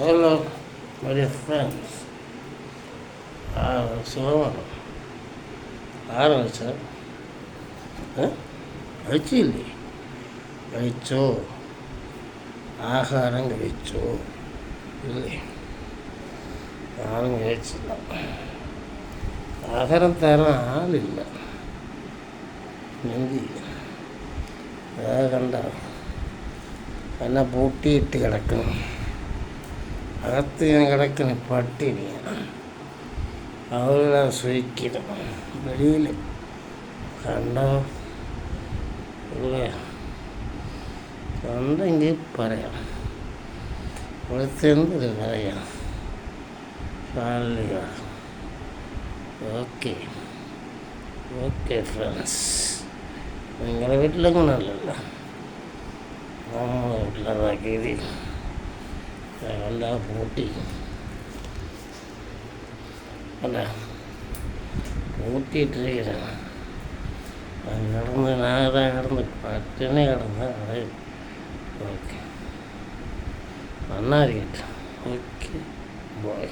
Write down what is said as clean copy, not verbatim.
Hello, my dear friends. സുഖമാണ്. ആരാണ് കഴിച്ചില്ലേ? കഴിച്ചോ? ആഹാരം കഴിച്ചോ? ഇല്ലേ? ആരും കഴിച്ചില്ല. ആഹാരം തരാൻ ആളില്ല. എന്ത് ചെയ്യും? കണ്ട എന്നെ പൂട്ടിയിട്ട് കിടക്കണം. അകത്ത് ഞാൻ കിടക്കുന്ന പട്ടിണിയാണ്. അവരെല്ലാം സ്വീകരിക്കണം. വെളിയിൽ കണ്ടോ? കണ്ടെങ്കിൽ പറയാം. ഇവിടുത്തെ എന്തൊരു പറയാം. ഓക്കെ ഓക്കെ ഫ്രണ്ട്സ്, നിങ്ങളുടെ വീട്ടിലങ്ങനല്ലല്ലോ. നമ്മുടെ വീട്ടിലതാക്കിയത് കണ്ടാ പൂട്ടി അല്ല പൂട്ടിയിട്ടിരിക്കുകയാണ്. കിടന്ന് പട്ടിണി കിടന്ന് കളയും. ഓക്കെ നന്നായിരിക്കട്ടെ. Okay boy.